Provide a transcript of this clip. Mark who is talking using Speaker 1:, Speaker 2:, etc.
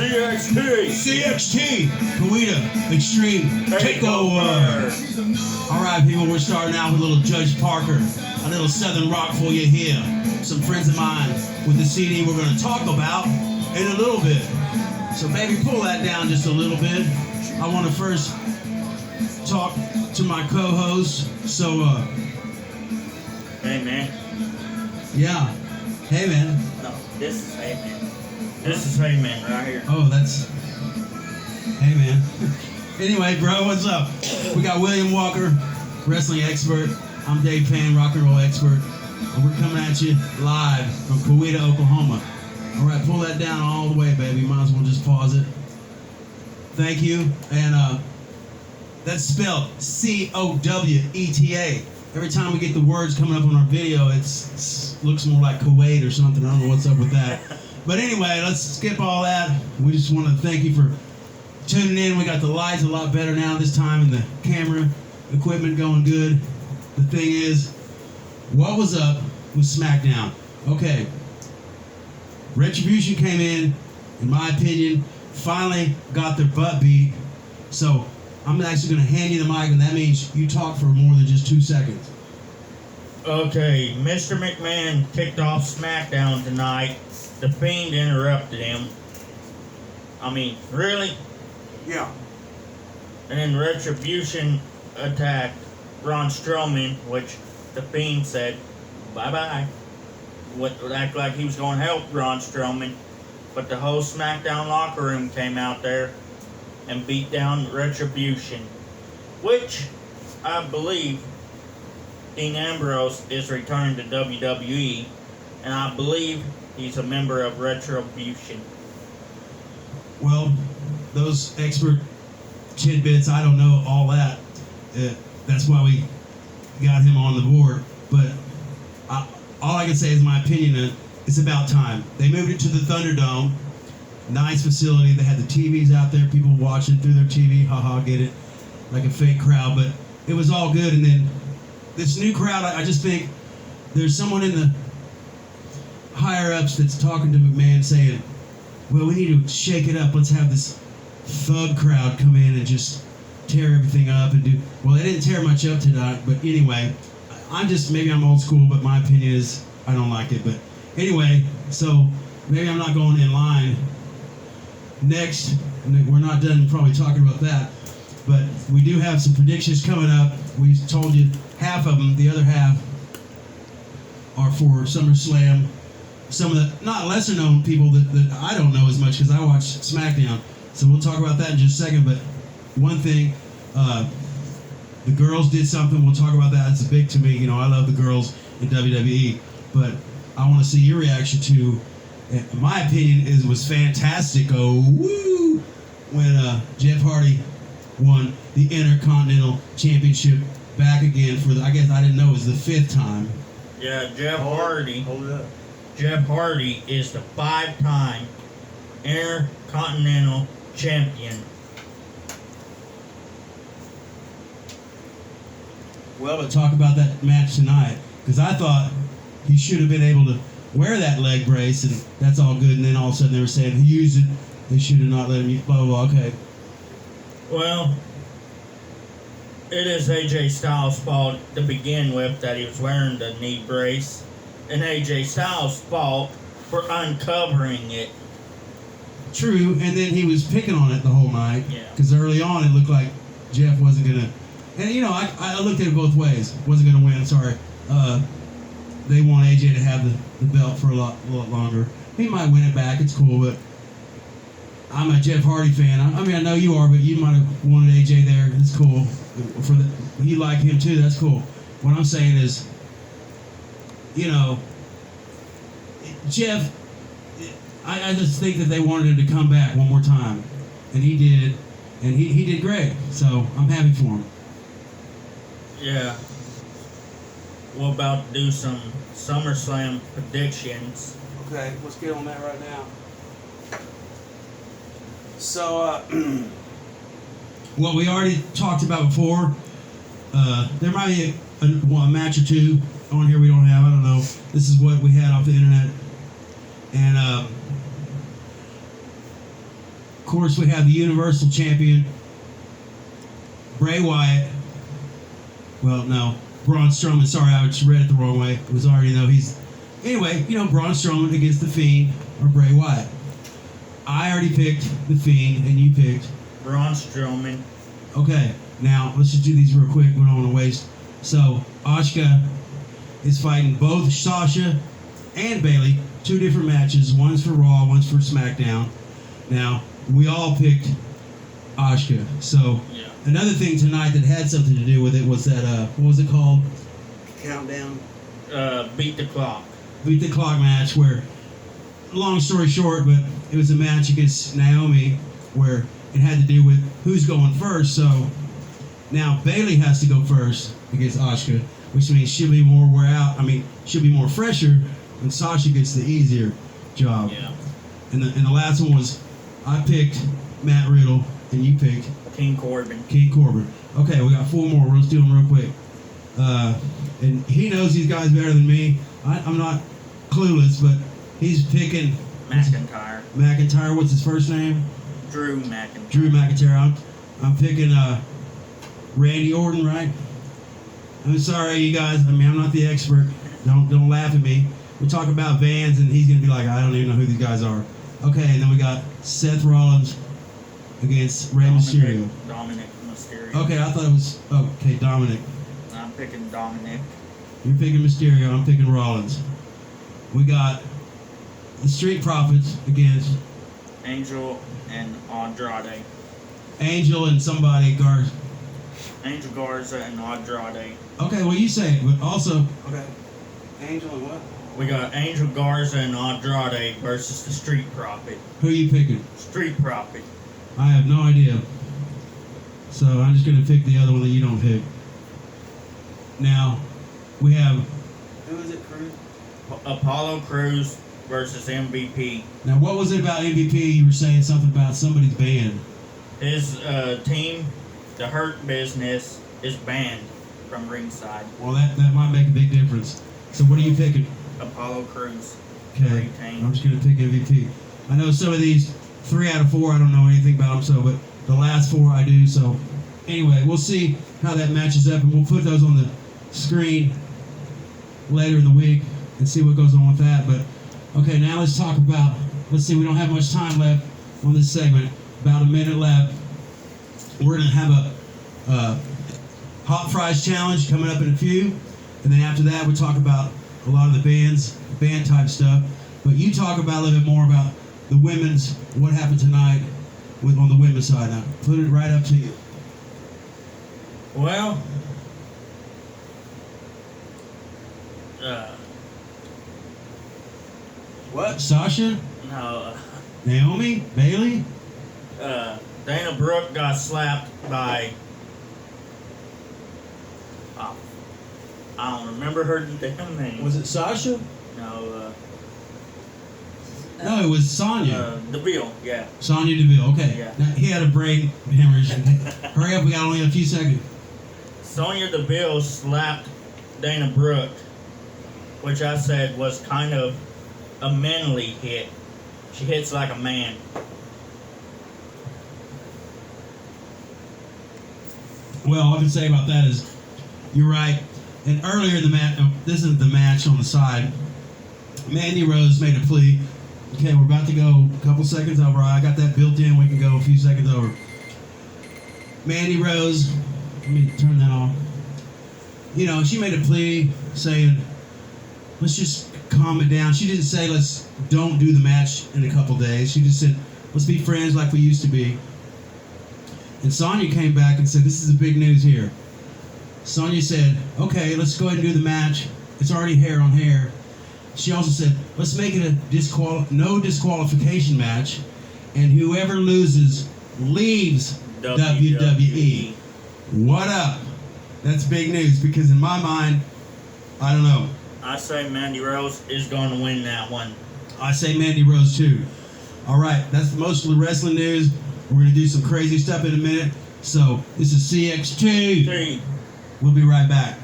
Speaker 1: CXT, Kuwaita Extreme Takeover. All right, people, we're starting out with a little Judge Parker, a little Southern rock for you here. Some friends of mine with the CD we're going to talk about in a little bit. So, baby, pull that down just a little bit. I want to first talk to my co-host. So,
Speaker 2: hey, man.
Speaker 1: Yeah. Hey, man.
Speaker 2: No, this is Hey, man. This is Hey, man, right here.
Speaker 1: Oh, that's... Hey, man. Anyway, bro, what's up? We got William Walker, wrestling expert. I'm Dave Payne, rock and roll expert. And we're coming at you live from Kuwaita, Oklahoma. All right, pull that down all the way, baby. Might as well just pause it. Thank you. And that's spelled C-O-W-E-T-A. Every time we get the words coming up on our video, it looks more like Kuwait or something. I don't know what's up with that. But anyway, let's skip all that. We just want to thank you for tuning in. We got the lights a lot better now this time and the camera equipment going good. The thing is, what was up with SmackDown? Okay. Retribution came in my opinion, finally got their butt beat. So I'm actually going to hand you the mic, and that means you talk for more than just 2 seconds.
Speaker 2: Okay, Mr. McMahon kicked off SmackDown tonight. The Fiend interrupted him. I mean, really?
Speaker 1: Yeah.
Speaker 2: And then Retribution attacked Braun Strowman, which the Fiend said, bye-bye. Would act like he was going to help Braun Strowman. But the whole SmackDown locker room came out there and beat down Retribution, which I believe Dean Ambrose is returning to WWE, and I believe he's a member of Retribution.
Speaker 1: Well, those expert tidbits, I don't know all that. That's why we got him on the board. But all I can say is my opinion. It's about time. They moved it to the Thunderdome. Nice facility. They had the TVs out there, people watching through their TV. Haha, get it? Like a fake crowd. But it was all good. And then this new crowd, I just think there's someone in the higher-ups that's talking to McMahon saying, well, we need to shake it up. Let's have this thug crowd come in and just tear everything up and do... Well, they didn't tear much up tonight, but anyway, maybe I'm old school, but my opinion is I don't like it. But anyway, so maybe I'm not going in line. Next, we're not done probably talking about that, but we do have some predictions coming up. We told you half of them. The other half are for SummerSlam. Some of the not lesser known people that I don't know as much because I watch SmackDown. So we'll talk about that in just a second. But one thing, the girls did something. We'll talk about that. It's big to me. You know, I love the girls in WWE. But I want to see your reaction to, in my opinion, was fantastic. Oh, woo! When Jeff Hardy won the Intercontinental Championship back again for I guess I didn't know it was the 5th time.
Speaker 2: Yeah, Jeff Hardy.
Speaker 1: Hold it up.
Speaker 2: Jeff Hardy is the 5-time Intercontinental Champion.
Speaker 1: Well, but talk about that match tonight, because I thought he should have been able to wear that leg brace, and that's all good, and then all of a sudden they were saying he used it, they should have not let him use, blah, blah, blah, okay.
Speaker 2: Well, it is AJ Styles' fault to begin with that he was wearing the knee brace, and AJ Styles' fault for uncovering it.
Speaker 1: True, and then he was picking on it the whole night,
Speaker 2: Yeah.
Speaker 1: because early on it looked like Jeff wasn't going to, and you know, I looked at it both ways, wasn't going to win, sorry. They want AJ to have the belt for a lot longer. He might win it back, it's cool, but I'm a Jeff Hardy fan. I mean, I know you are, but you might have wanted AJ there. It's cool. You like him too, that's cool. What I'm saying is, you know, Jeff, I just think that they wanted him to come back one more time. And he did. And he did great. So I'm happy for him.
Speaker 2: Yeah. We're about to do some SummerSlam predictions.
Speaker 1: Okay, let's get on that right now. So, what we already talked about before, there might be a match or two on here we don't have. I don't know. This is what we had off the internet. And course, we have the Universal Champion, Bray Wyatt. Well, no, Braun Strowman. Sorry, I just read it the wrong way. It was already, Anyway, Braun Strowman against The Fiend or Bray Wyatt. I already picked The Fiend, and you picked
Speaker 2: Braun Strowman.
Speaker 1: Okay, now let's just do these real quick. We don't want to waste. So, Asuka is fighting both Sasha and Bailey. 2 different matches. One's for Raw, one's for SmackDown. Now, we all picked Asuka. So,
Speaker 2: Yeah.
Speaker 1: another thing tonight that had something to do with it was that, what was it called? Countdown?
Speaker 2: Beat the clock.
Speaker 1: Beat the clock match where, long story short, but it was a match against Naomi where it had to do with who's going first. So now Bailey has to go first against Asuka, which means she'll be more wear out. She'll be more fresher when Sasha gets the easier job.
Speaker 2: Yeah.
Speaker 1: And the last one was I picked Matt Riddle and you picked
Speaker 2: King Corbin.
Speaker 1: Okay, we got 4 more. Let's do them real quick. And he knows these guys better than me. I'm not clueless, but he's picking
Speaker 2: McIntyre.
Speaker 1: What's his first name?
Speaker 2: Drew McIntyre.
Speaker 1: Drew McIntyre. I'm picking Randy Orton, right? I'm sorry, you guys. I'm not the expert. Don't laugh at me. We talk about Vans, and he's gonna be like, I don't even know who these guys are. Okay, and then we got Seth Rollins against Rey Mysterio.
Speaker 2: Dominic Mysterio.
Speaker 1: Okay, I thought it was Dominic.
Speaker 2: I'm picking Dominic.
Speaker 1: You're picking Mysterio. I'm picking Rollins. We got the Street Profits against
Speaker 2: Angel and Andrade.
Speaker 1: Angel and somebody Garza.
Speaker 2: Angel Garza and Andrade.
Speaker 1: Okay, well you say it, but also Angel and what?
Speaker 2: We got Angel Garza and Andrade versus the Street Profit.
Speaker 1: Who are you picking?
Speaker 2: Street Profit.
Speaker 1: I have no idea. So I'm just gonna pick the other one that you don't pick. Now we have who is it, Cruz?
Speaker 2: Apollo Crews versus MVP.
Speaker 1: Now what was it about MVP? You were saying something about somebody's band.
Speaker 2: His team, the Hurt Business, is banned from ringside.
Speaker 1: Well, that might make a big difference. So what are you picking?
Speaker 2: Apollo Crews.
Speaker 1: Okay, I'm just gonna pick MVP. I know some of these 3 out of 4 I don't know anything about them, so but the last 4 I do. So anyway, we'll see how that matches up, and we'll put those on the screen later in the week and see what goes on with that. But okay, now let's talk about. Let's see, we don't have much time left on this segment. About a minute left. We're gonna have a hot fries challenge coming up in a few, and then after that we talk about a lot of the band type stuff. But you talk about a little bit more about the women's, what happened tonight on the women's side. Now put it right up to you.
Speaker 2: Well,
Speaker 1: what? Sasha?
Speaker 2: No.
Speaker 1: Naomi? Bailey?
Speaker 2: Dana Brooke got slapped by. I don't remember her damn name.
Speaker 1: Was it Sasha?
Speaker 2: No.
Speaker 1: No, it was Sonya.
Speaker 2: Deville, yeah.
Speaker 1: Sonya Deville, okay.
Speaker 2: Yeah.
Speaker 1: Now, he had a brain hemorrhage. Hurry up, we got only a few seconds.
Speaker 2: Sonya Deville slapped Dana Brooke, which I said was kind of a manly hit. She hits like a man.
Speaker 1: Well, all I can say about that is, you're right. And earlier in the match, this is the match on the side, Mandy Rose made a plea. Okay, we're about to go a couple seconds over. I got that built in. We can go a few seconds over. Mandy Rose, let me turn that off. She made a plea saying, let's just calm it down. She didn't say, let's don't do the match in a couple days. She just said, let's be friends like we used to be. And Sonya came back and said, this is the big news here. Sonya said, okay, let's go ahead and do the match. It's already hair on hair. She also said, let's make it a no disqualification match, and whoever loses leaves WWE. What up? That's big news, because in my mind, I don't know.
Speaker 2: I say Mandy Rose is going to win that one.
Speaker 1: I say Mandy Rose too. All right, that's most of the wrestling news. We're going to do some crazy stuff in a minute. So, this is CXT. We'll be right back.